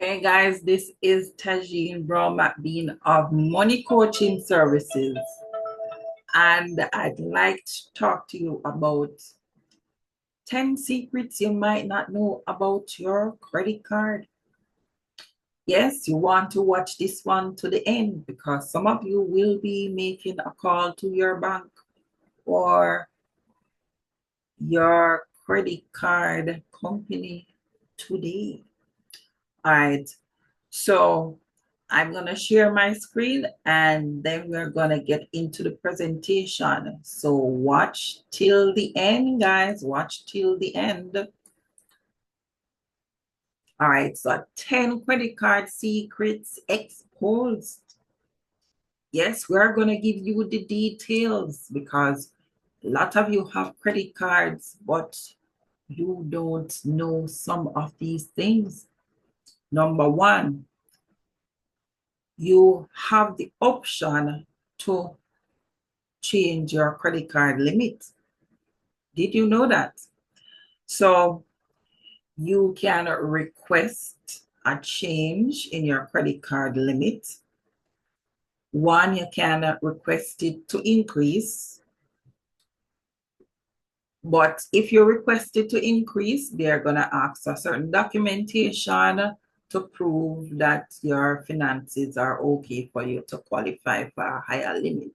Hey guys, this is Tajine Brown of Money Coaching Services, and I'd like to talk to you about 10 secrets you might not know about your credit card. Yes, you want to watch this one to the end because some of you will be making a call to your bank or your credit card company today. All right, so I'm going to share my screen and then we're going to get into the presentation. So watch till the end, guys. Watch till the end. All right, so 10 credit card secrets exposed. Yes, we're going to give you the details because a lot of you have credit cards, but you don't know some of these things. Number one, you have the option to change your credit card limit. Did you know that? So you can request a change in your credit card limit. One, you can request it to increase. But if you request it to increase, they're going to ask a certain documentation to prove that your finances are okay for you to qualify for a higher limit.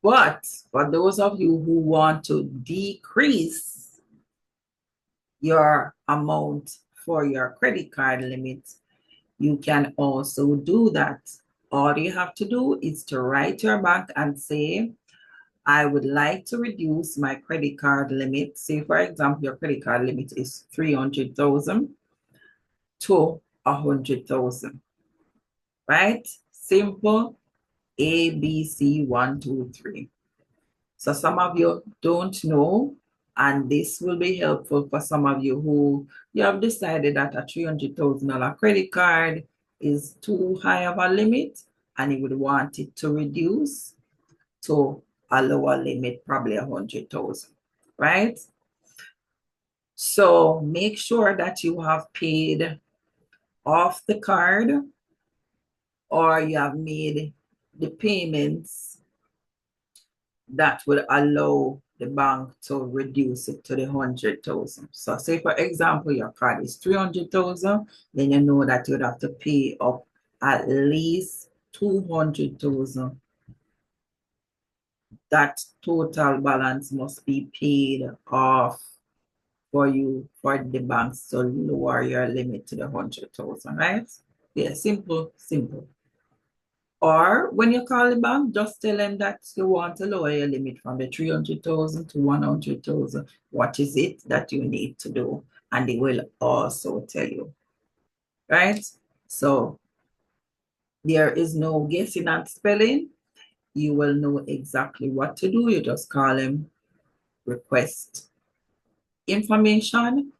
But for those of you who want to decrease your amount for your credit card limit, you can also do that. All you have to do is to write your bank and say, I would like to reduce my credit card limit. Say, for example, your credit card limit is 300,000 to 100,000, right? Simple, A, B, C, 1, 2, 3. So some of you don't know, and this will be helpful for some of you who you have decided that a $300,000 credit card is too high of a limit and you would want it to reduce to a lower limit, probably 100,000, right? So make sure that you have paid off the card or you have made the payments that will allow the bank to reduce it to the 100,000. So say for example, your card is 300,000, then you know that you'd have to pay up at least 200,000. That total balance must be paid off for you, for the banks to lower your limit to the 100,000, right? Yeah, simple, simple. Or when you call the bank, just tell them that you want to lower your limit from the 300,000 to 100,000. What is it that you need to do? And they will also tell you, right? So there is no guessing and spelling. You will know exactly what to do. You just call them, request information.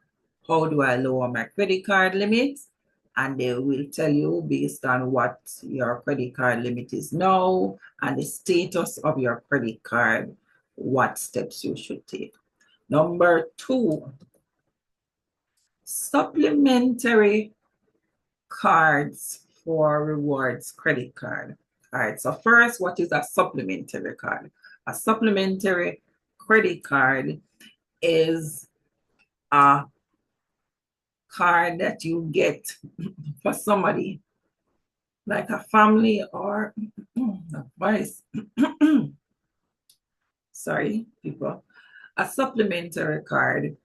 How do I lower my credit card limits? And they will tell you based on what your credit card limit is now and the status of your credit card, what steps you should take. Number two, supplementary cards for rewards credit card. All right, so first, what is a supplementary card? A supplementary credit card is a card that you get for somebody, like a family or advice. Sorry, people. A supplementary card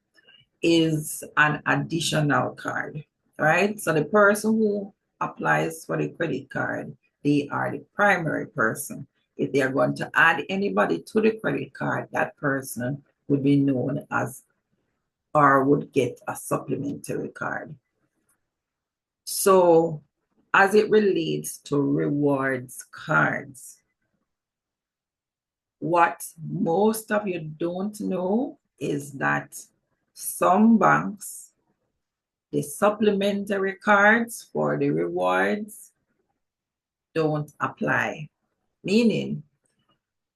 is an additional card, right? So the person who applies for the credit card, they are the primary person. If they are going to add anybody to the credit card, that person would be known as or would get a supplementary card. So as it relates to rewards cards, what most of you don't know is that some banks, the supplementary cards for the rewards don't apply. Meaning,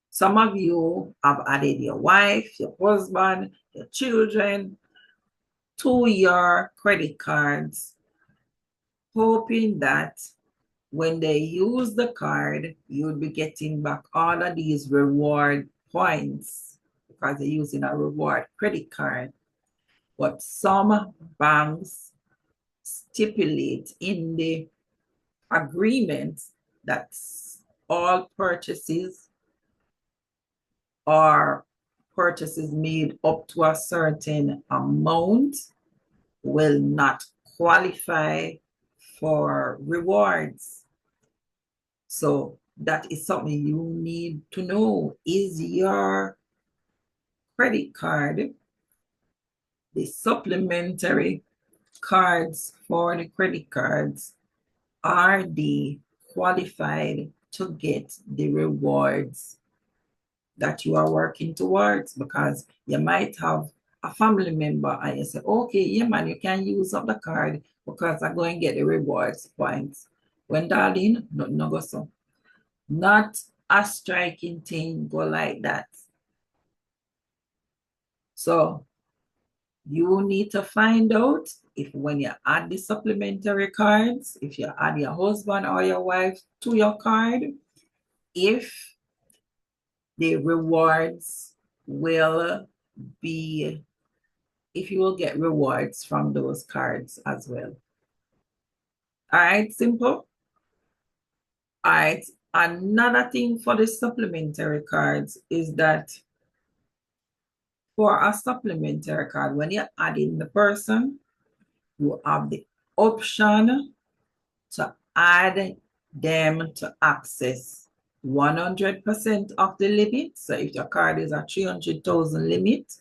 some of you have added your wife, your husband, your children to your credit cards, hoping that when they use the card, you'll be getting back all of these reward points because they're using a reward credit card. But some banks stipulate in the agreement that all purchases or purchases made up to a certain amount will not qualify for rewards. So that is something you need to know. Is your credit card, the supplementary cards for the credit cards, are they qualified to get the rewards that you are working towards? Because you might have a family member and you say, okay, yeah, man, you can use up the card because I'm going to get the rewards points. When darling, no go so. Not a striking thing go like that. So you need to find out if when you add the supplementary cards, if you add your husband or your wife to your card, if the rewards will be, if you will get rewards from those cards as well. All right, simple. All right, another thing for the supplementary cards is that for a supplementary card, when you're adding the person, you have the option to add them to access 100% of the limit. So if your card is a 300,000 limit,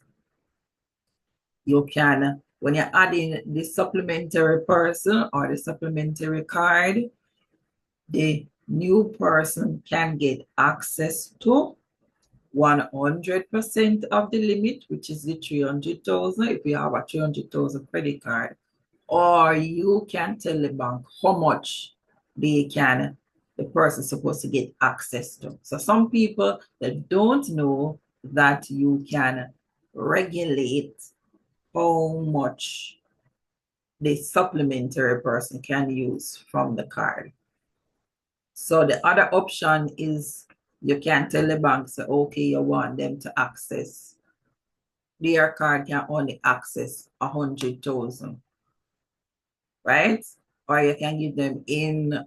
you can, when you're adding the supplementary person or the supplementary card, the new person can get access to 100% of the limit, which is the 300,000 if you have a 300,000 credit card. Or you can tell the bank how much the person is supposed to get access to. So some people that don't know that you can regulate how much the supplementary person can use from the card. So the other option is you can tell the bank, say, okay, you want them to access. Their card can only access 100,000, right? Or you can give them in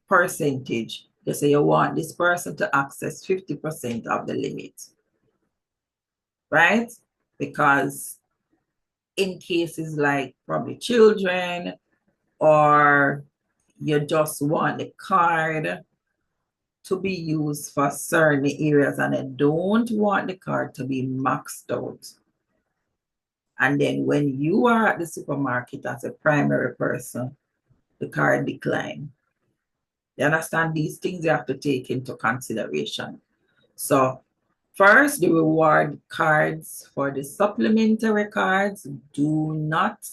percentage. You say you want this person to access 50% of the limit, right? Because in cases like probably children, or you just want the card to be used for certain areas and I don't want the card to be maxed out. And then when you are at the supermarket as a primary person, the card decline. You understand these things you have to take into consideration. So first, the reward cards for the supplementary cards do not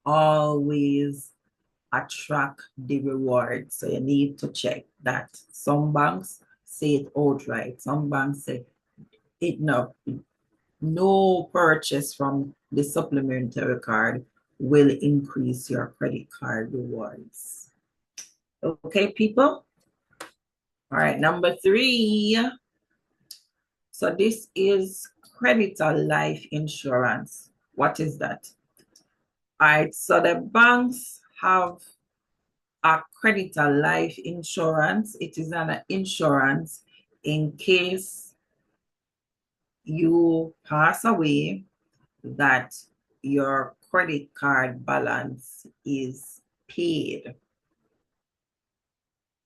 always attract the reward. So you need to check that. Some banks say it outright. Some banks say it no purchase from the supplementary card will increase your credit card rewards. Okay, people? All right, number 3. So this is creditor life insurance. What is that? All right, so the banks have a creditor life insurance. It is an insurance in case you pass away that your credit card balance is paid.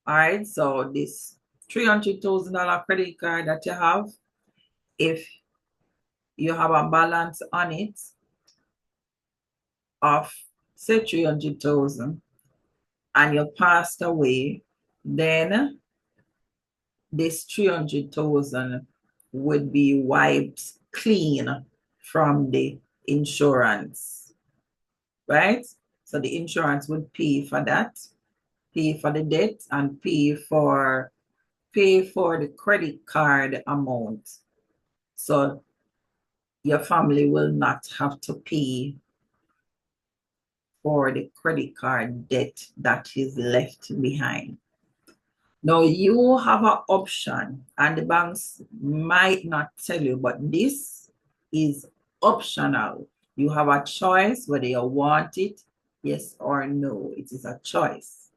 All right, so this $300,000 credit card that you have, if you have a balance on it of say 300,000 and you passed away, then this 300,000 would be wiped clean from the insurance, right? So the insurance would pay for that, pay for the debt, and pay for the credit card amount. So your family will not have to pay for the credit card debt that is left behind. Now you have an option, and the banks might not tell you, but this is optional. You have a choice whether you want it, yes or no. It is a choice.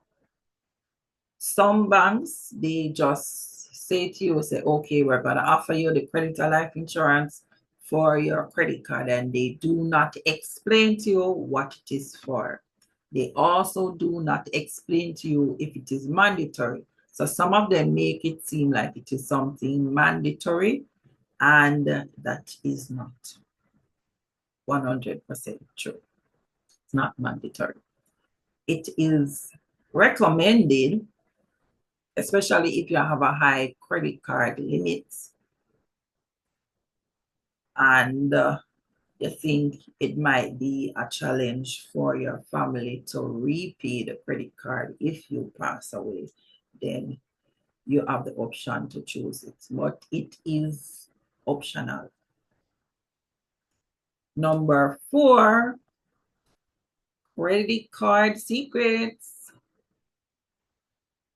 Some banks, they just say to you, say, okay, we're going to offer you the credit or life insurance for your credit card, and they do not explain to you what it is for. They also do not explain to you if it is mandatory. So some of them make it seem like it is something mandatory, and that is not 100% true. It's not mandatory. It is recommended, especially if you have a high credit card limit and you think it might be a challenge for your family to repay the credit card if you pass away, then you have the option to choose it, but it is optional. Number 4, credit card secrets.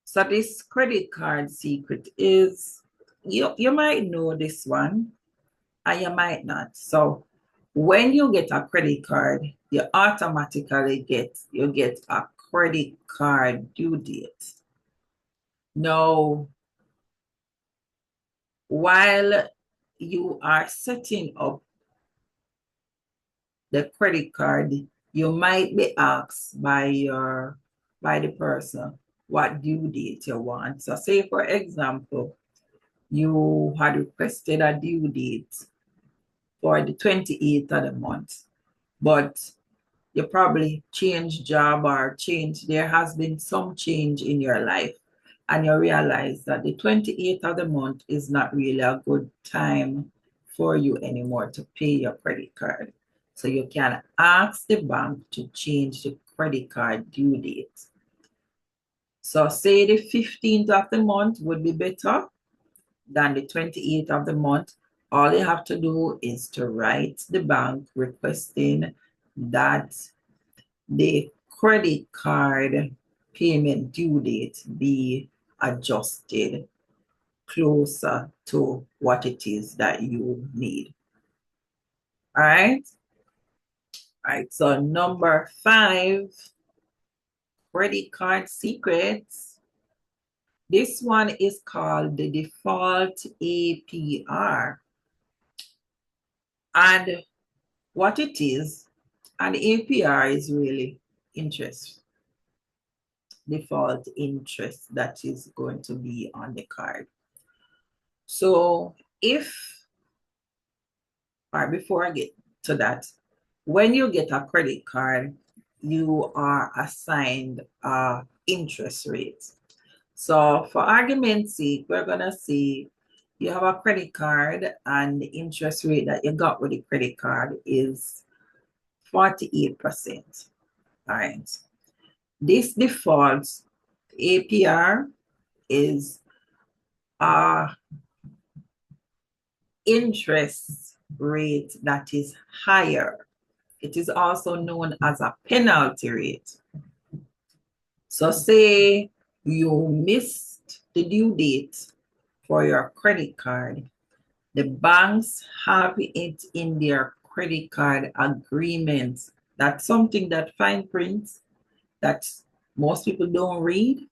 So this credit card secret is, you might know this one and you might not. So when you get a credit card, you automatically get a credit card due date. Now, while you are setting up the credit card, you might be asked by the person what due date you want. So say for example, you had requested a due date for the 28th of the month, but you probably change job or there has been some change in your life, and you realize that the 28th of the month is not really a good time for you anymore to pay your credit card. So you can ask the bank to change the credit card due date. So say the 15th of the month would be better than the 28th of the month. All you have to do is to write the bank requesting that the credit card payment due date be adjusted closer to what it is that you need. All right. All right. So number 5, credit card secrets. This one is called the default APR. And what it is, an APR is really interest, default interest that is going to be on the card. So before I get to that, when you get a credit card, you are assigned interest rate. So for argument's sake, we're going to say you have a credit card and the interest rate that you got with the credit card is 48%. All right. This default APR is interest rate that is higher. It is also known as a penalty rate. So say you missed the due date for your credit card. The banks have it in their credit card agreements. That's something that fine print that most people don't read.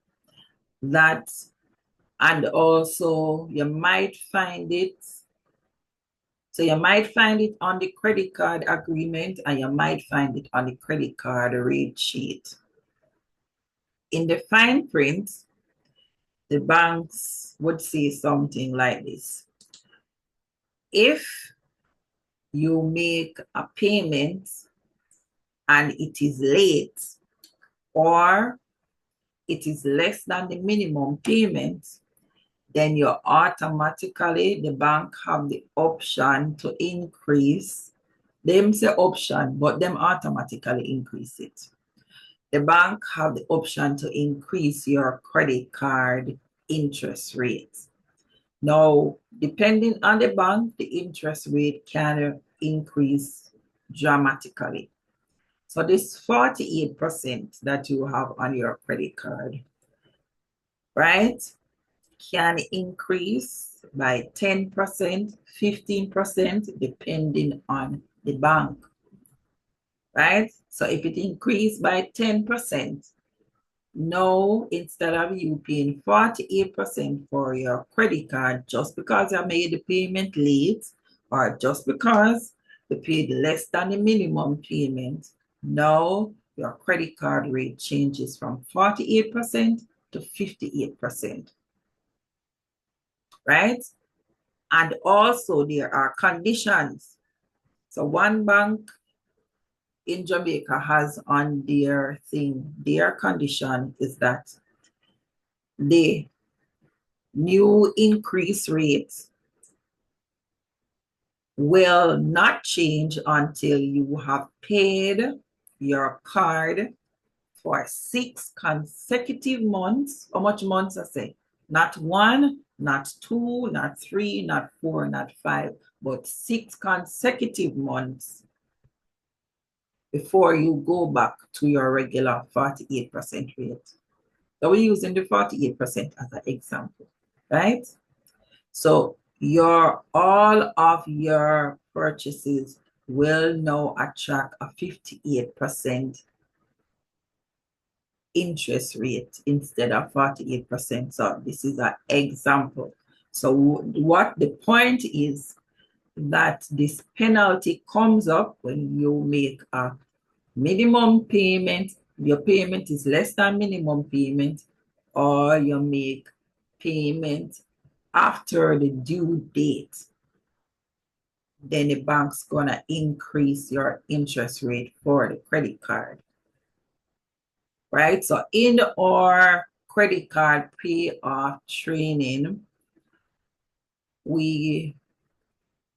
And also you might find it. So you might find it on the credit card agreement, and you might find it on the credit card rate sheet. In the fine print, the banks would say something like this. If you make a payment and it is late, or it is less than the minimum payment, then you automatically, the bank have the option to increase. Them say option, but them automatically increase it. The bank have the option to increase your credit card interest rate. Now, depending on the bank, the interest rate can increase dramatically. So this 48% that you have on your credit card, right, can increase by 10%, 15%, depending on the bank, right? So if it increased by 10%, no, instead of you paying 48% for your credit card just because you made the payment late or just because you paid less than the minimum payment, now your credit card rate changes from 48% to 58%, right? And also there are conditions. So one bank in Jamaica has on their thing, their condition is that the new increase rates will not change until you have paid your card for 6 consecutive months. How much months I say? Not 1, not 2, not 3, not 4, not 5, but 6 consecutive months before you go back to your regular 48% rate. So we're using the 48% as an example, right? So all of your purchases will now attract a 58% interest rate instead of 48%. So this is an example. So what the point is that this penalty comes up when you make a minimum payment, your payment is less than minimum payment, or you make payment after the due date. Then the bank's gonna increase your interest rate for the credit card, right? So in our credit card pay-off training, we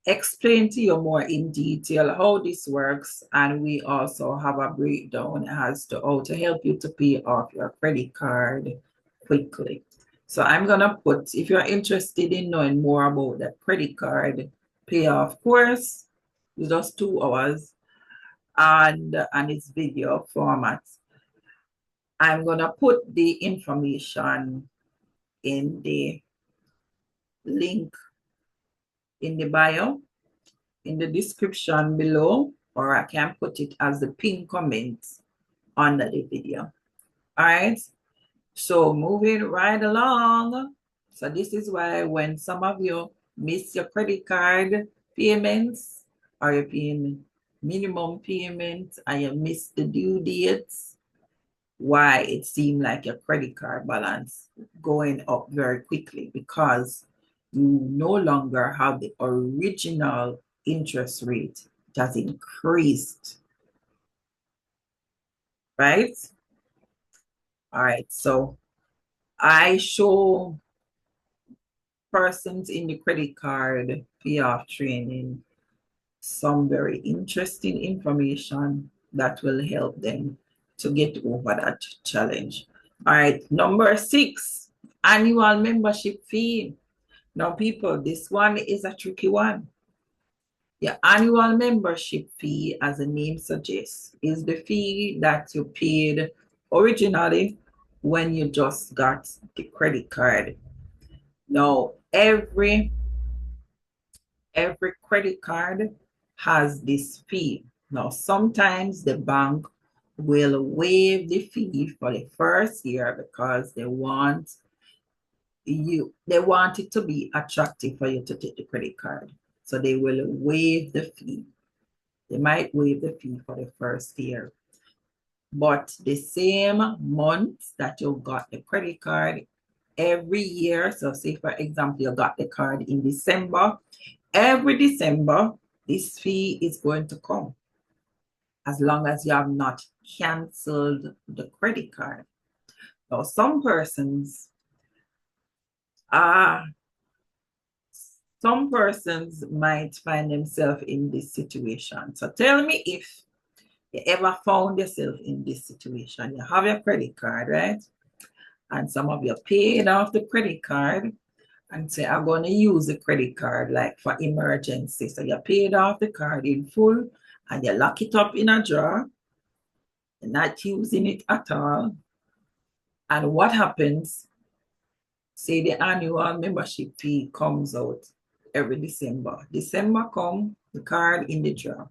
explain to you more in detail how this works, and we also have a breakdown as to how to help you to pay off your credit card quickly. So I'm gonna put, if you're interested in knowing more about the credit card payoff course, it's just 2 hours and it's video format. I'm gonna put the information in the link in the bio, in the description below, or I can put it as the pinned comment under the video. All right, so moving right along. So this is why when some of you miss your credit card payments, or you're paying minimum payments and you miss the due dates, why it seemed like your credit card balance going up very quickly, because you no longer have the original interest rate. It has increased, right? All right, so I show persons in the credit card payoff training some very interesting information that will help them to get over that challenge. All right, number 6, annual membership fee. Now, people, this one is a tricky one. Your annual membership fee, as the name suggests, is the fee that you paid originally when you just got the credit card. Now, every credit card has this fee. Now, sometimes the bank will waive the fee for the first year because they want it to be attractive for you to take the credit card. So they will waive the fee. They might waive the fee for the first year. But the same month that you got the credit card every year, so say for example, you got the card in December, every December, this fee is going to come as long as you have not canceled the credit card. Now, some persons might find themselves in this situation. So tell me if you ever found yourself in this situation. You have your credit card, right? And some of you paid off the credit card and say, I'm going to use the credit card like for emergency. So you paid off the card in full and you lock it up in a drawer. not using it at all. And what happens? Say the annual membership fee comes out every December. December come, the card in the drawer.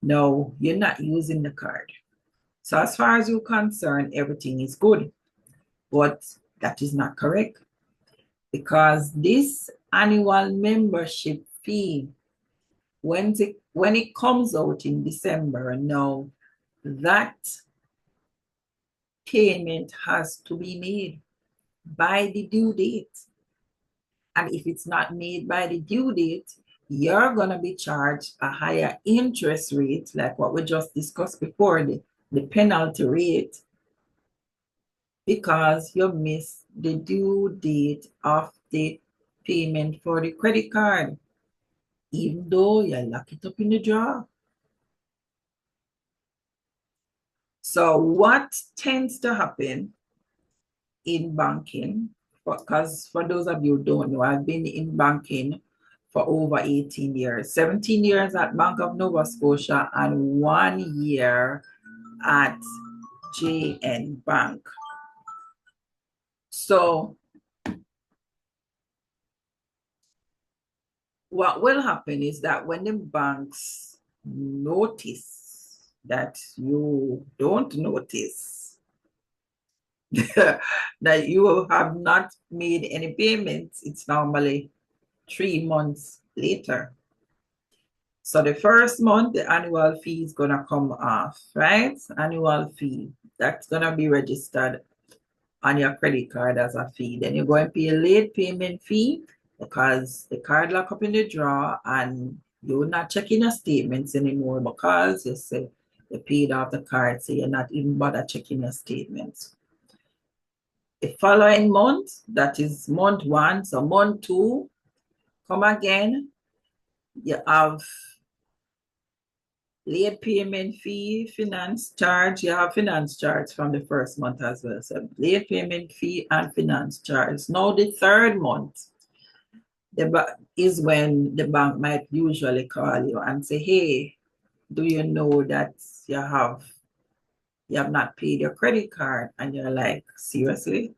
No, you're not using the card. So as far as you're concerned, everything is good. But that is not correct, because this annual membership fee, when it comes out in December, now that payment has to be made by the due date. And if it's not made by the due date, you're going to be charged a higher interest rate, like what we just discussed before, the penalty rate, because you missed the due date of the payment for the credit card, even though you lock it up in the drawer. So what tends to happen in banking, because for those of you who don't know, I've been in banking for over 18 years, 17 years at Bank of Nova Scotia and 1 year at JN Bank. So what will happen is that when the banks notice that you don't notice that you have not made any payments, it's normally 3 months later. So the first month, the annual fee is going to come off, right? Annual fee. That's going to be registered on your credit card as a fee. Then you're going to pay a late payment fee because the card lock up in the drawer and you're not checking your statements anymore because you say you paid off the card, so you're not even bother checking your statements. The following month, that is month 1, so month 2, come again, you have late payment fee, finance charge. You have finance charge from the first month as well. So late payment fee and finance charge. Now the third month is when the bank might usually call you and say, hey, do you know that you have not paid your credit card? And you're like, seriously?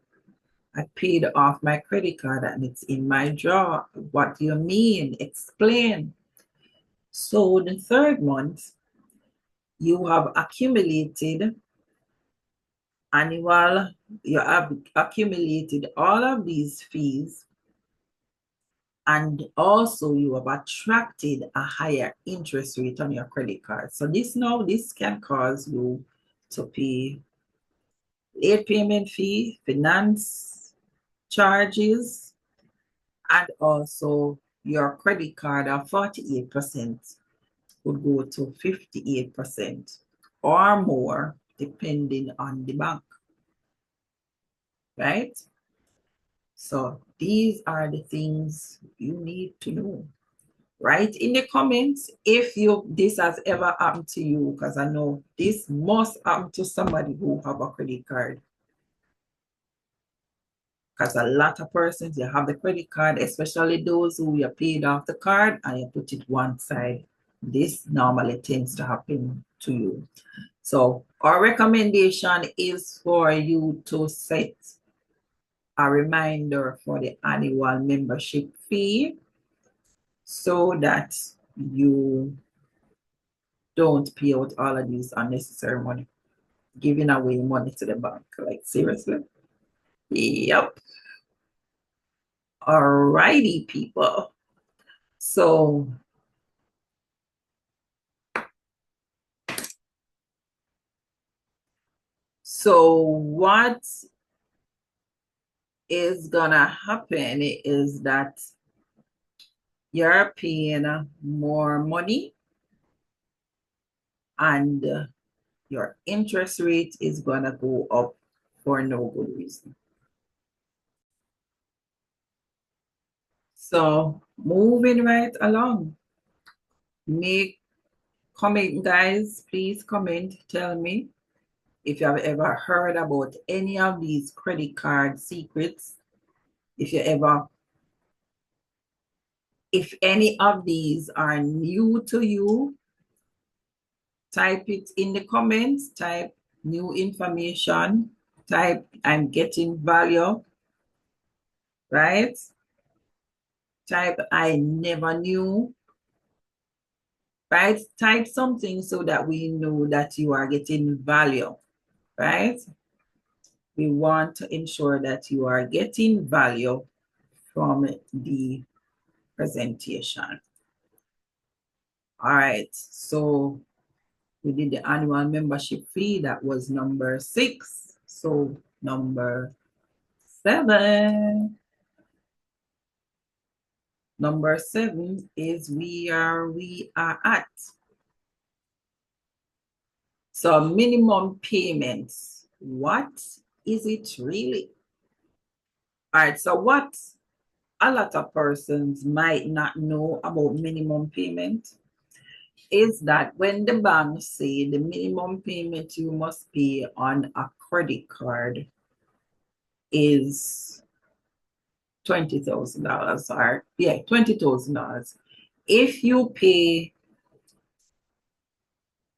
I paid off my credit card and it's in my drawer. What do you mean? Explain. So the third month, you have accumulated you have accumulated all of these fees, and also you have attracted a higher interest rate on your credit card. So this can cause you to pay late payment fee, finance charges, and also your credit card of 48% would go to 58% or more, depending on the bank, right? So these are the things you need to know. Write in the comments if this has ever happened to you, because I know this must happen to somebody who have a credit card. Because a lot of persons, you have the credit card, especially those who you paid off the card and you put it one side. This normally tends to happen to you. So our recommendation is for you to set a reminder for the annual membership fee so that you don't pay out all of these unnecessary money, giving away money to the bank. Like, seriously? Yep. Alrighty, people. So what is gonna happen is that you're paying more money and your interest rate is gonna go up for no good reason. So moving right along, comment, guys, please comment, tell me if you have ever heard about any of these credit card secrets, if any of these are new to you, Type it in the comments, type new information, type I'm getting value, right? Type I never knew, right? Type something so that we know that you are getting value, right? We want to ensure that you are getting value from the presentation. All right, so we did the annual membership fee. That was number 6. So number 7. Number 7 is where we are at. So minimum payments. What is it really? All right, so what a lot of persons might not know about minimum payment is that when the bank say the minimum payment you must pay on a credit card is $20,000 or $20,000. If you pay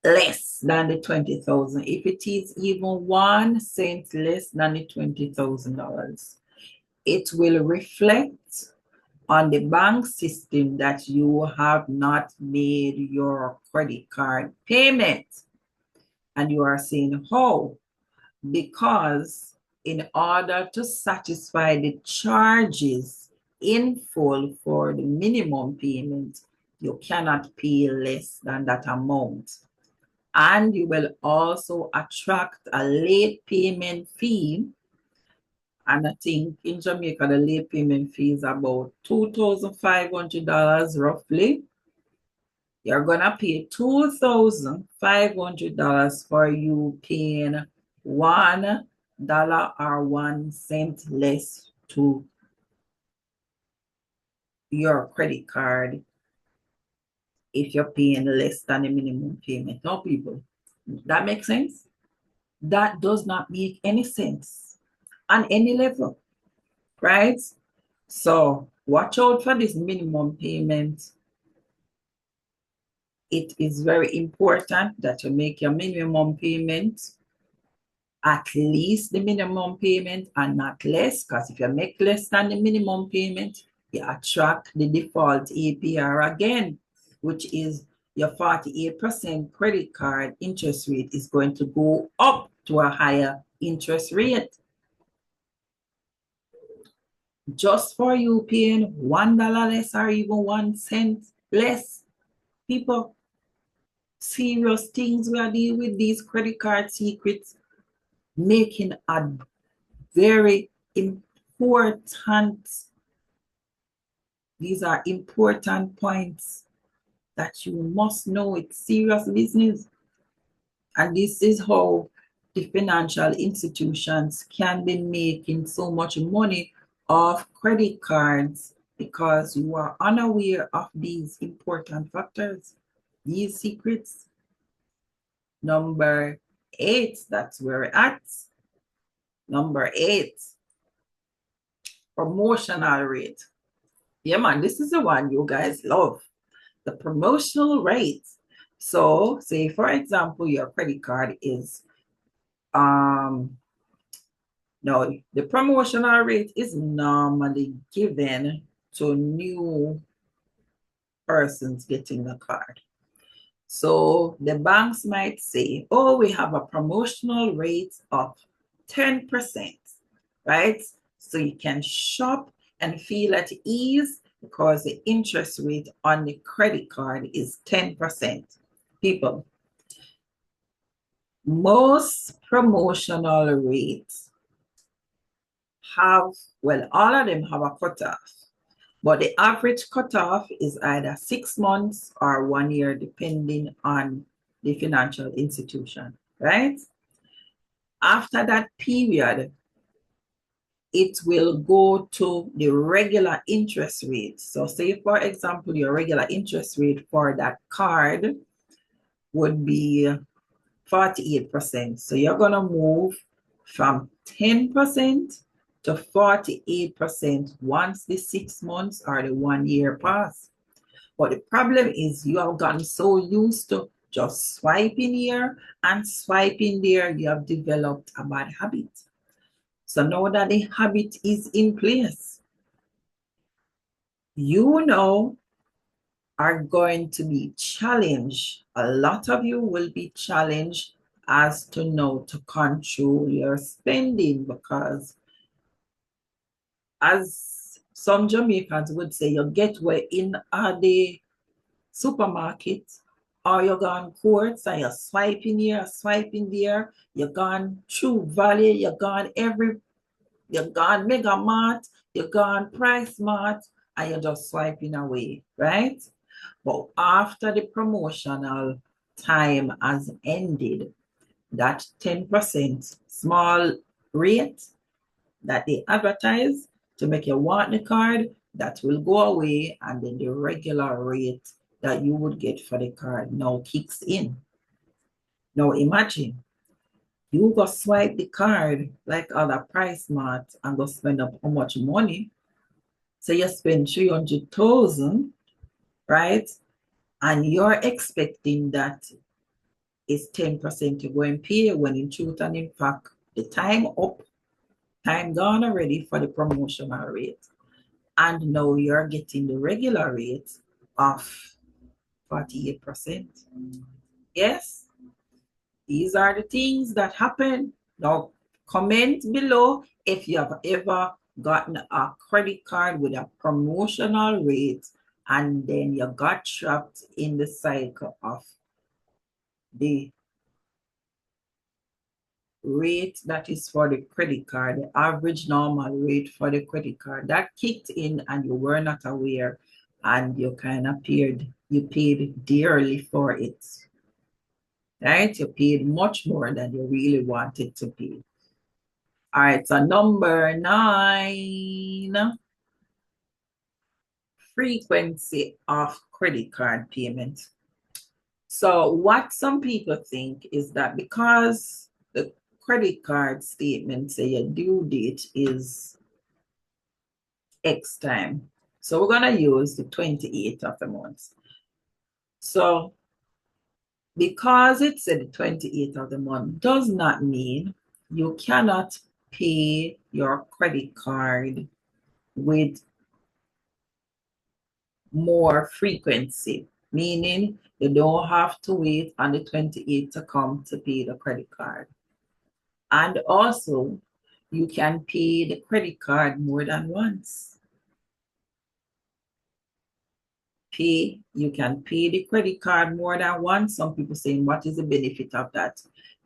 less than the 20,000, if it is even 1 cent less than the $20,000, it will reflect on the bank system that you have not made your credit card payment. And you are saying, how? Because in order to satisfy the charges in full for the minimum payment, you cannot pay less than that amount. And you will also attract a late payment fee. And I think in Jamaica, the late payment fee is about $2,500 roughly. You're going to pay $2,500 for you paying $1 or 1 cent less to your credit card if you're paying less than the minimum payment. No, people, that makes sense? That does not make any sense on any level, right? So watch out for this minimum payment. It is very important that you make your minimum payment at least the minimum payment and not less, because if you make less than the minimum payment, you attract the default APR again, which is your 48% credit card interest rate is going to go up to a higher interest rate. Just for you paying $1 less or even 1 cent less. People, serious things we are dealing with, these credit card secrets, making a very important, these are important points that you must know. It's serious business. And this is how the financial institutions can be making so much money off credit cards because you are unaware of these important factors, these secrets. Number 8, that's where we're at. Number 8, promotional rate. Yeah, man, this is the one you guys love. The promotional rate. So, say for example, your credit card is no, the promotional rate is normally given to new persons getting the card. So the banks might say, oh, we have a promotional rate of 10%, right? So you can shop and feel at ease because the interest rate on the credit card is 10%. People, most promotional rates have, well, all of them have a cutoff, but the average cutoff is either 6 months or 1 year, depending on the financial institution, right? After that period, it will go to the regular interest rate. So say, for example, your regular interest rate for that card would be 48%. So you're going to move from 10% to 48% once the 6 months or the 1 year pass. But the problem is you have gotten so used to just swiping here and swiping there, you have developed a bad habit. So now that the habit is in place, you now are going to be challenged. A lot of you will be challenged as to know to control your spending, because as some Jamaicans would say, you get where in the supermarket, or you're gone courts and you're swiping here, swiping there, you're gone True Valley, you're gone Mega Mart, you're gone Price Mart, and you're just swiping away, right? But after the promotional time has ended, that 10% small rate that they advertise to make you want the card, that will go away, and then the regular rate that you would get for the card now kicks in. Now imagine you go swipe the card like other Price Mart and go spend up how much money. So you spend 300,000, right? And you're expecting that is 10% you're going to pay, when in truth and in fact, the time up, time gone already for the promotional rate. And now you're getting the regular rate of 48%. Yes, these are the things that happen. Now, comment below if you have ever gotten a credit card with a promotional rate and then you got trapped in the cycle of the rate that is for the credit card, the average normal rate for the credit card that kicked in and you were not aware, and you kind of paid dearly for it, right? You paid much more than you really wanted to pay. All right, so number 9, frequency of credit card payment. So what some people think is that because the credit card statement say your due date is X time, so we're going to use the 28th of the month. So because it said the 28th of the month does not mean you cannot pay your credit card with more frequency, meaning you don't have to wait on the 28th to come to pay the credit card. And also, you can pay the credit card more than once. You can pay the credit card more than once. Some people saying, what is the benefit of that?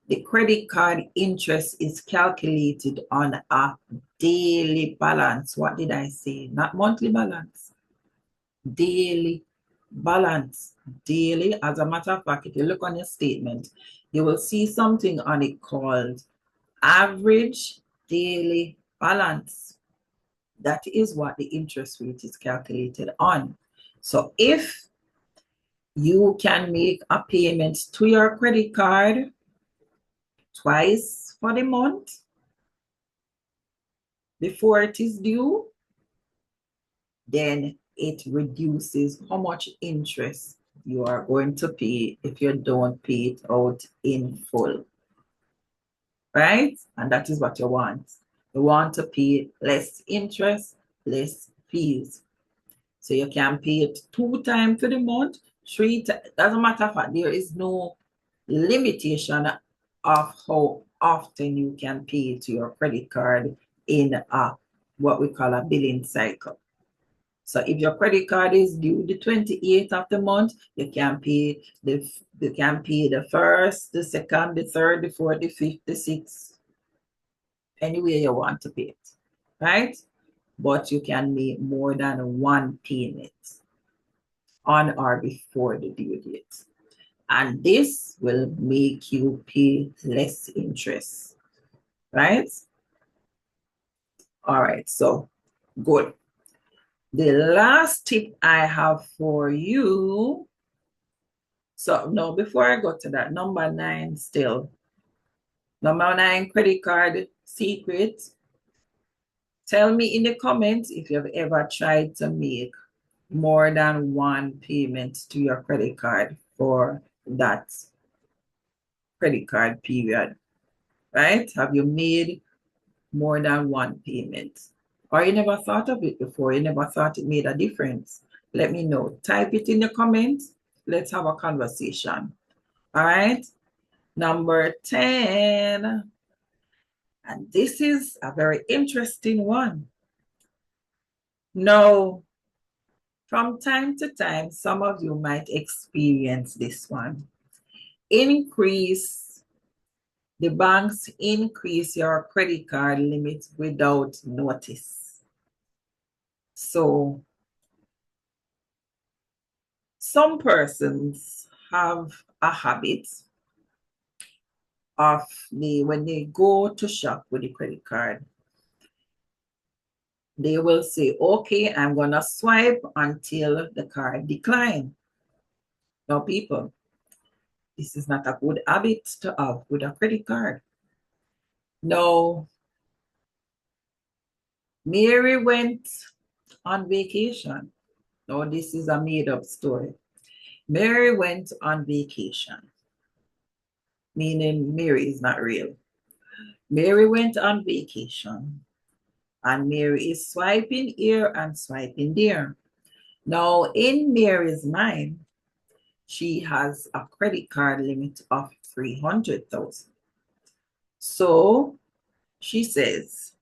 The credit card interest is calculated on a daily balance. What did I say? Not monthly balance. Daily balance. Daily. As a matter of fact, if you look on your statement, you will see something on it called average daily balance. That is what the interest rate is calculated on. So if you can make a payment to your credit card twice for the month before it is due, then it reduces how much interest you are going to pay if you don't pay it out in full. Right? And that is what you want. You want to pay less interest, less fees. So you can pay it 2 times for the month, 3 times. Doesn't matter if there is no limitation of how often you can pay to your credit card in what we call a billing cycle. So if your credit card is due the 28th of the month, you can pay the 1st, the 2nd, the 3rd, the 4th, the 5th, the 6th, any way you want to pay it, right? But you can make more than one payment on or before the due date. And this will make you pay less interest, right? All right, so good. The last tip I have for you. So no, before I go to that, number 9 still. Number 9, credit card secret. Tell me in the comments if you've ever tried to make more than one payment to your credit card for that credit card period, right? Have you made more than one payment? Or you never thought of it before, you never thought it made a difference? Let me know. Type it in the comments. Let's have a conversation. All right. Number 10. And this is a very interesting one. Now, from time to time, some of you might experience this one. The banks increase your credit card limit without notice. So, some persons have a habit of when they go to shop with the credit card, they will say, okay, I'm going to swipe until the card declines. Now, people, this is not a good habit to have with a credit card. Now, Mary went on vacation. Now, this is a made-up story. Mary went on vacation, meaning Mary is not real. Mary went on vacation, and Mary is swiping here and swiping there. Now, in Mary's mind, she has a credit card limit of 300,000. So she says,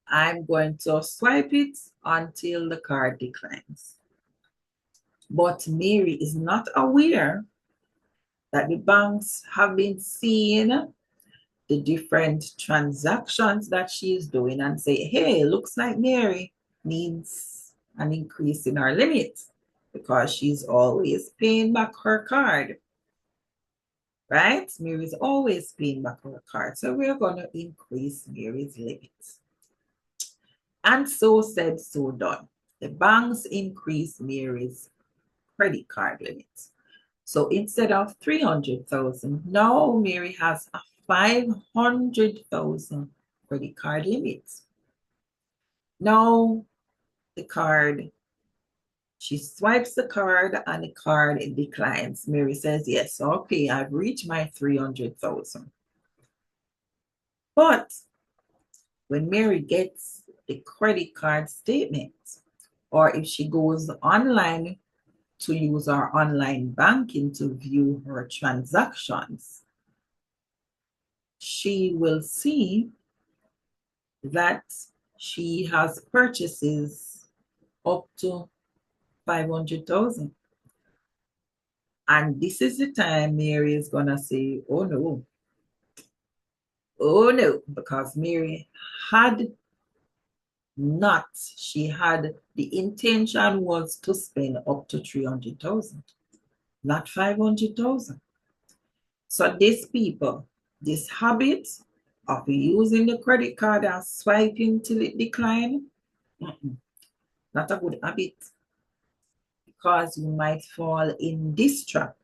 I'm going to swipe it until the card declines. But Mary is not aware that the banks have been seeing the different transactions that she is doing and say, hey, looks like Mary needs an increase in her limit because she's always paying back her card. Right? Mary's always paying back her card. So we're going to increase Mary's limit. And so said, so done. The banks increase Mary's credit card limit. So instead of 300,000, now Mary has a 500,000 credit card limit. Now she swipes the card and the card declines. Mary says, yes, okay, I've reached my 300,000. But when Mary gets the credit card statement, or if she goes online to use her online banking to view her transactions, she will see that she has purchases up to 500,000. And this is the time Mary is going to say, oh no, because Mary had the intention was to spend up to 300,000, not 500,000. So this habit of using the credit card and swiping till it decline, not a good habit, because you might fall in this trap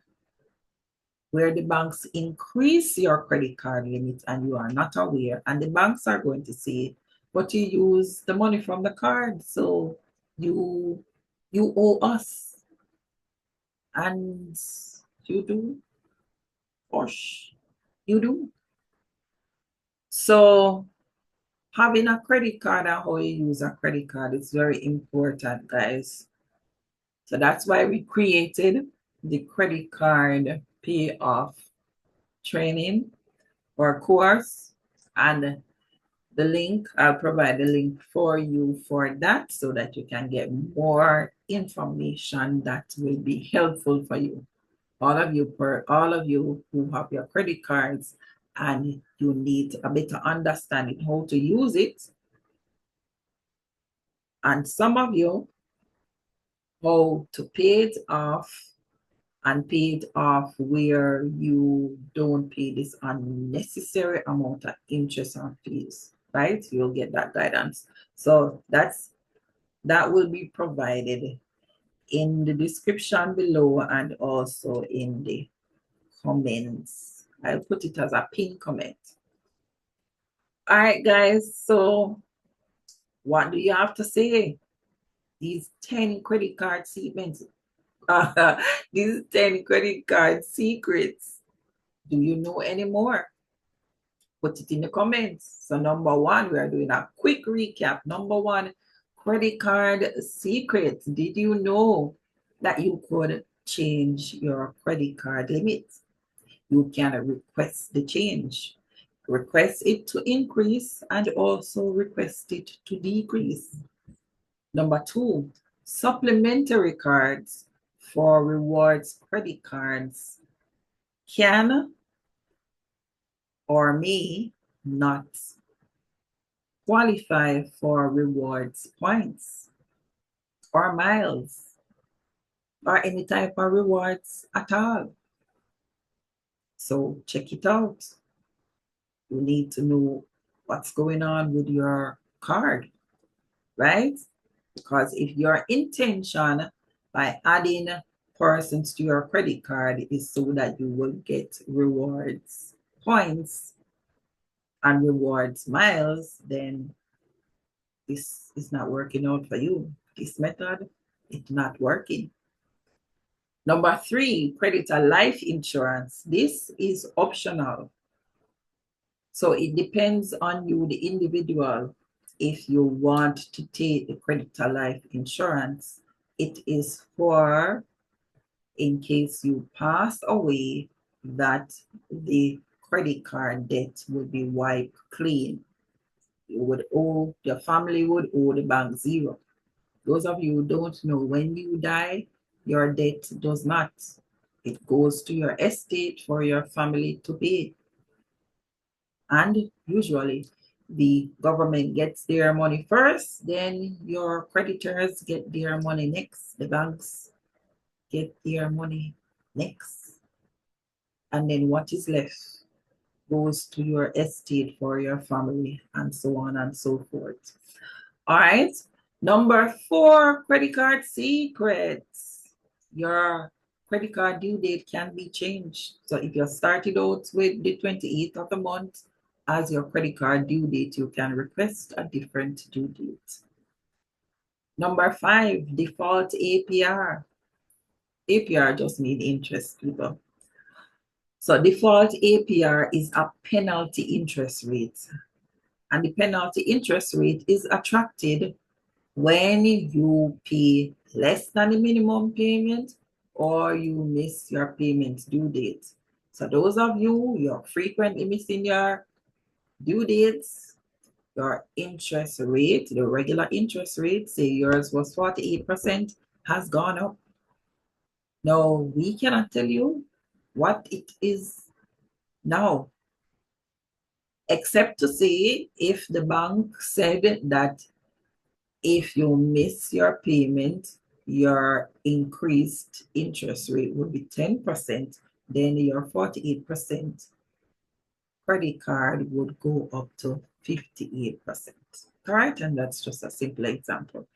where the banks increase your credit card limit and you are not aware, and the banks are going to say, but you use the money from the card, so you owe us. And you do. Gosh, you do. So having a credit card and how you use a credit card is very important, guys. So that's why we created the credit card pay off training or course, and I'll provide the link for you for that so that you can get more information that will be helpful for you. All of you who have your credit cards and you need a better understanding how to use it. And some of you how to pay it off and pay it off where you don't pay this unnecessary amount of interest on fees, right? You'll get that guidance. So that will be provided in the description below and also in the comments. I'll put it as a pinned comment. All right, guys. So what do you have to say? These 10 credit card statements, These 10 credit card secrets. Do you know any more? Put it in the comments. So number one, we are doing a quick recap. Number one, credit card secrets. Did you know that you could change your credit card limit? You can request the change. Request it to increase and also request it to decrease. Number two, supplementary cards for rewards credit cards can or may not qualify for rewards points or miles or any type of rewards at all. So check it out. You need to know what's going on with your card, right? Because if your intention by adding persons to your credit card is so that you will get rewards points and rewards miles, then this is not working out for you. This method is not working. Number three, creditor life insurance. This is optional. So it depends on you, the individual, if you want to take the creditor life insurance. It is for in case you pass away that the credit card debt will be wiped clean. You would owe, your family would owe the bank zero. Those of you who don't know, when you die, your debt does not. It goes to your estate for your family to pay. And usually the government gets their money first, then your creditors get their money next. The banks get their money next. And then what is left goes to your estate for your family and so on and so forth. All right. Number four, credit card secrets. Your credit card due date can be changed. So if you started out with the 28th of the month as your credit card due date, you can request a different due date. Number five, default APR. APR just means interest, people. So default APR is a penalty interest rate. And the penalty interest rate is attracted when you pay less than the minimum payment or you miss your payment due date. So those of you, you're frequently missing your due dates, your interest rate, the regular interest rate, say yours was 48%, has gone up. Now, we cannot tell you what it is now, except to say if the bank said that if you miss your payment, your increased interest rate would be 10%, then your 48% credit card would go up to 58%. All right, and that's just a simple example.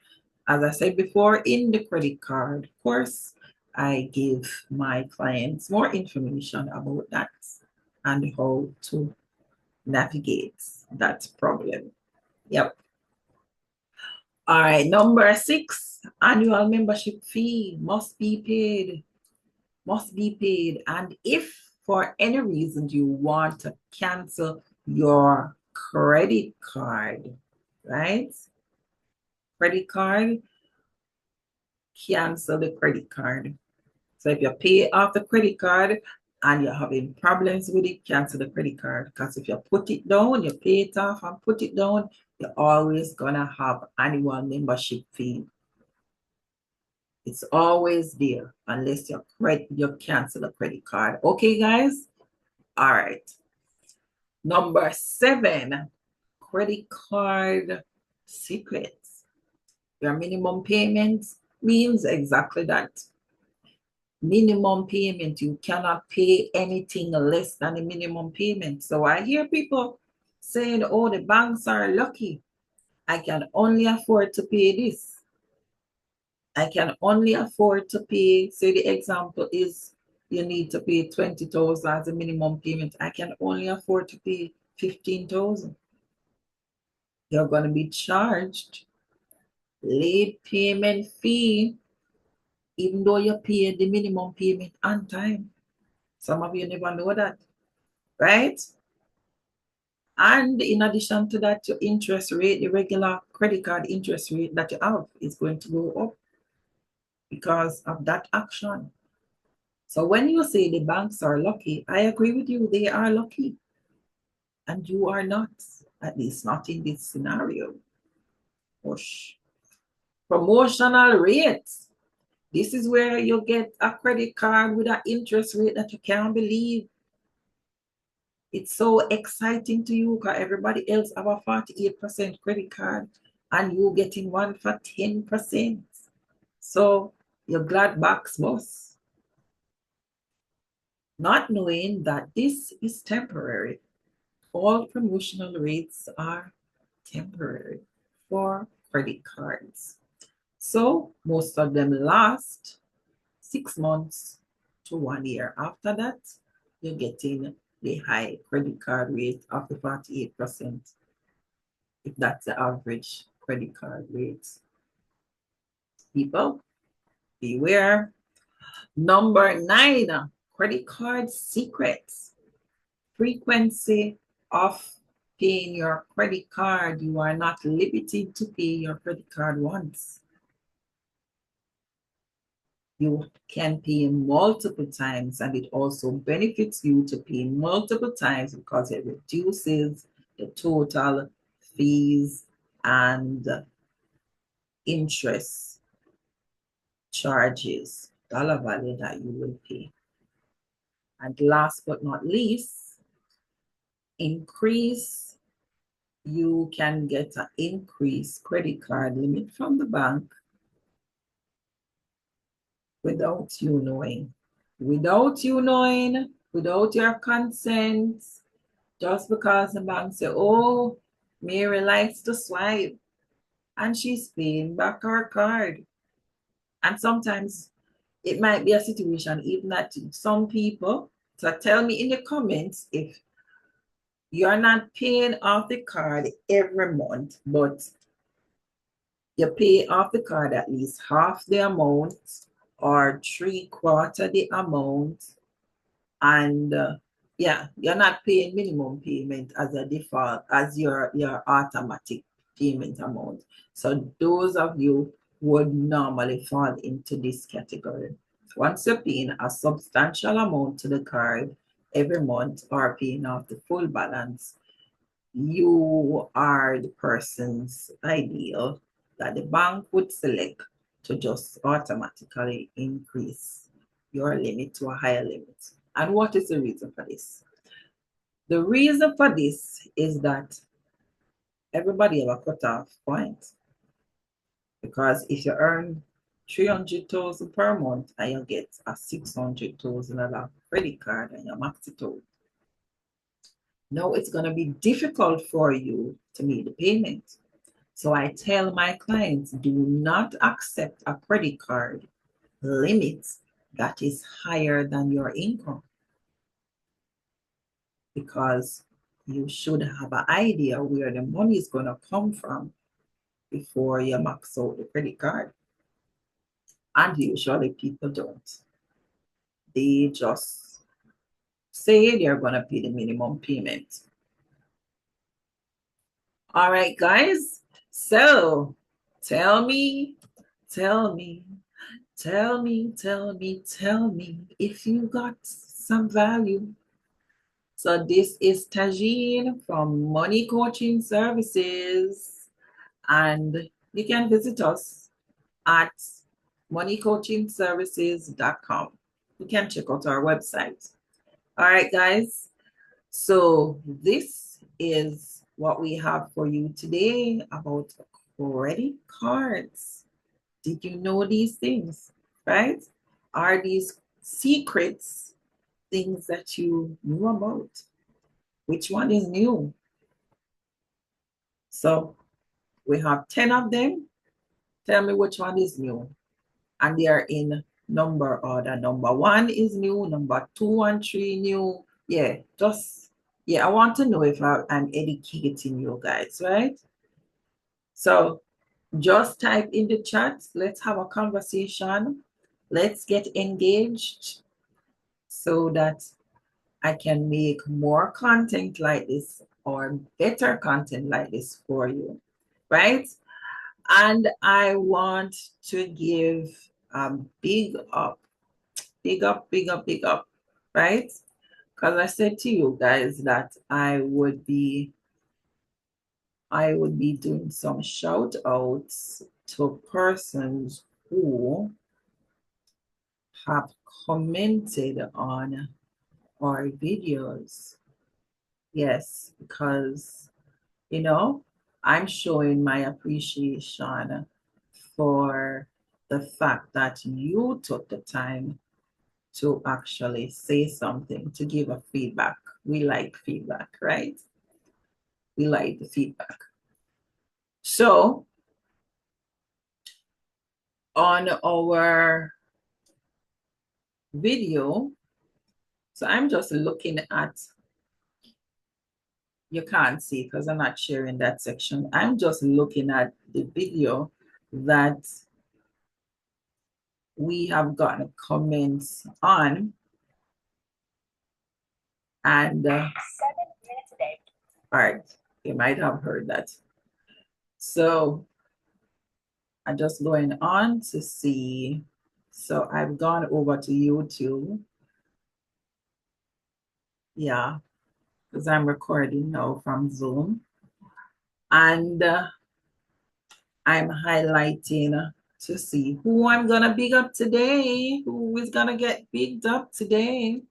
As I said before, in the credit card course, I give my clients more information about that and how to navigate that problem. Yep. All right, number six, annual membership fee must be paid. Must be paid. And if for any reason you want to cancel your credit card, right? Credit card, cancel the credit card. So if you pay off the credit card and you're having problems with it, cancel the credit card. Because if you put it down, you pay it off and put it down, you're always gonna have annual membership fee. It's always there unless you cancel a credit card. Okay, guys? All right. Number seven, credit card secrets. Your minimum payment means exactly that. Minimum payment, you cannot pay anything less than the minimum payment. So I hear people saying, oh, the banks are lucky. I can only afford to pay this. I can only afford to pay, say the example is you need to pay 20,000 as a minimum payment. I can only afford to pay 15,000. You're going to be charged late payment fee even though you pay the minimum payment on time. Some of you never know that, right? And in addition to that, your interest rate, the regular credit card interest rate that you have is going to go up because of that action. So when you say the banks are lucky, I agree with you, they are lucky. And you are not, at least not in this scenario. Push. Promotional rates. This is where you get a credit card with an interest rate that you can't believe. It's so exciting to you because everybody else have a 48% credit card and you getting one for 10%. So you're glad box boss. Not knowing that this is temporary. All promotional rates are temporary for credit cards. So most of them last 6 months to 1 year. After that, you're getting the high credit card rate of the 48%, if that's the average credit card rate. People, beware. Number 9, credit card secrets. Frequency of paying your credit card. You are not limited to pay your credit card once. You can pay multiple times, and it also benefits you to pay multiple times because it reduces the total fees and interest charges, dollar value that you will pay. And last but not least, increase. You can get an increased credit card limit from the bank without you knowing. Without you knowing, without your consent, just because the bank say, oh, Mary likes to swipe and she's paying back her card. And sometimes it might be a situation, even that some people, so tell me in the comments if you're not paying off the card every month, but you pay off the card at least half the amount or 3/4 the amount, and yeah, you're not paying minimum payment as a default as your automatic payment amount. So those of you would normally fall into this category. Once you're paying a substantial amount to the card every month or paying off the full balance, you are the person's ideal that the bank would select to just automatically increase your limit to a higher limit. And what is the reason for this? The reason for this is that everybody have a cutoff point. Because if you earn 300,000 per month and you get a 600,000 credit card and you max it out, now it's going to be difficult for you to make the payment. So I tell my clients, do not accept a credit card limit that is higher than your income, because you should have an idea where the money is going to come from before you max out the credit card. And usually people don't. They just say they're going to pay the minimum payment. All right, guys. So tell me if you got some value. So this is Tajine from Money Coaching Services, and you can visit us at moneycoachingservices.com. You can check out our website. All right, guys. So this is what we have for you today about credit cards. Did you know these things, right? Are these secrets things that you knew about? Which one is new? So we have 10 of them. Tell me which one is new. And they are in number order. Number 1 is new. Number 2 and 3 new. Yeah, I want to know if I'm educating you guys, right? So just type in the chat. Let's have a conversation. let's get engaged so that I can make more content like this or better content like this for you, right? And I want to give a big up, big up, big up, big up, right? Because I said to you guys that I would be doing some shout outs to persons who have commented on our videos. Yes, because, I'm showing my appreciation for the fact that you took the time to actually say something, to give a feedback. We like feedback, right? We like the feedback. So on our video, so I'm just looking at, you can't see because I'm not sharing that section. I'm just looking at the video that we have gotten comments on, and 7 minutes a day. All right, you might have heard that. So I'm just going on to see. So I've gone over to YouTube. Yeah, because I'm recording now from Zoom. And I'm highlighting to see who I'm going to big up today, who is going to get bigged up today.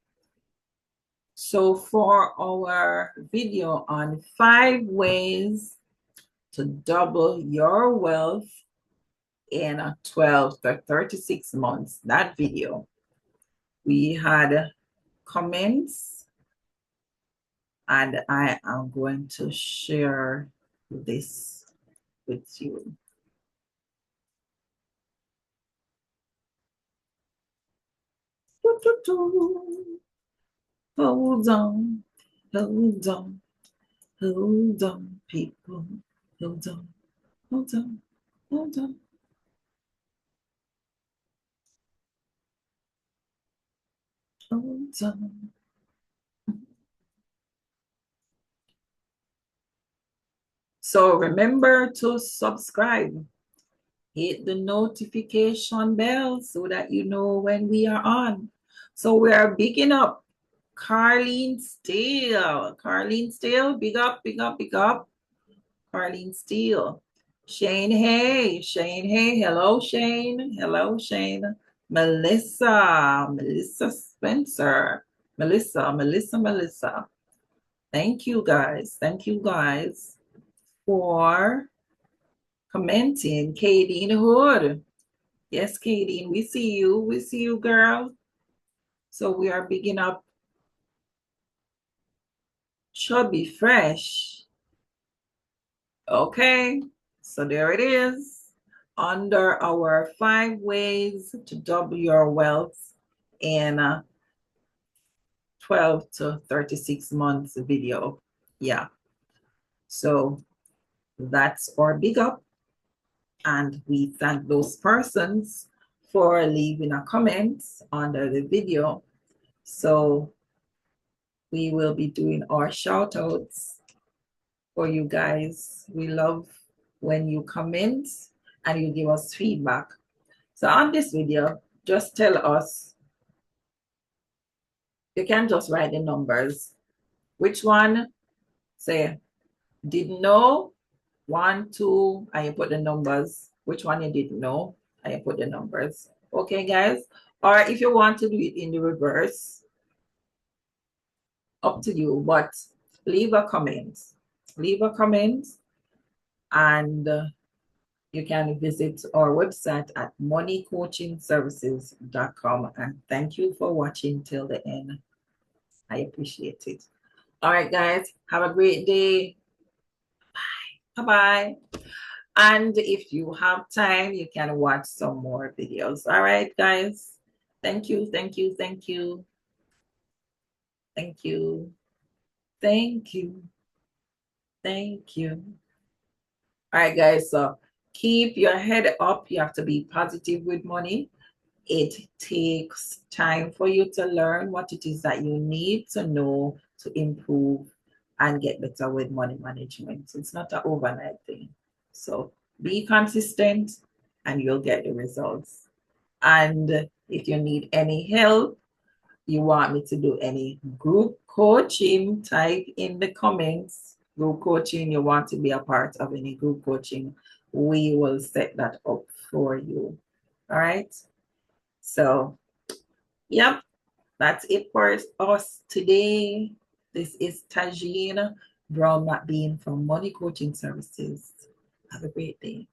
So for our video on 5 ways to double your wealth in 12 to 36 months, that video, we had comments, and I am going to share this with you. Hold on, hold on, hold on, people. Hold on, hold on, hold on. Hold on. So remember to subscribe. Hit the notification bell so that you know when we are on. So we are bigging up Carlene Steele. Carlene Steele, big up, big up, big up. Carlene Steele. Shane Hay. Shane Hay. Hello, Shane. Hello, Shane. Melissa. Melissa Spencer. Melissa. Thank you guys. Thank you guys for commenting. Kadeen Hood. Yes, Kadeen, we see you. We see you, girl. So we are bigging up Chubby Fresh. Okay, so there it is. Under our 5 ways to double your wealth in 12 to 36 months video. Yeah. So that's our big up. And we thank those persons for leaving a comment under the video. So we will be doing our shout outs for you guys. We love when you comment and you give us feedback. So on this video, just tell us, you can just write the numbers. Which one? Say, didn't know, 1, 2, and you put the numbers. Which one you didn't know, and you put the numbers. Okay, guys? Or if you want to do it in the reverse, up to you, but leave a comment. Leave a comment, and you can visit our website at moneycoachingservices.com. And thank you for watching till the end. I appreciate it. All right, guys, have a great day. Bye. Bye-bye. And if you have time, you can watch some more videos. All right, guys. Thank you, thank you, thank you. Thank you. Thank you. Thank you. All right, guys. So keep your head up. You have to be positive with money. It takes time for you to learn what it is that you need to know to improve and get better with money management. It's not an overnight thing. So be consistent and you'll get the results. And if you need any help, you want me to do any group coaching, type in the comments. Group coaching, you want to be a part of any group coaching, we will set that up for you. All right. So, yep, that's it for us today. This is Tajine Brown McBean from Money Coaching Services. Have a great day.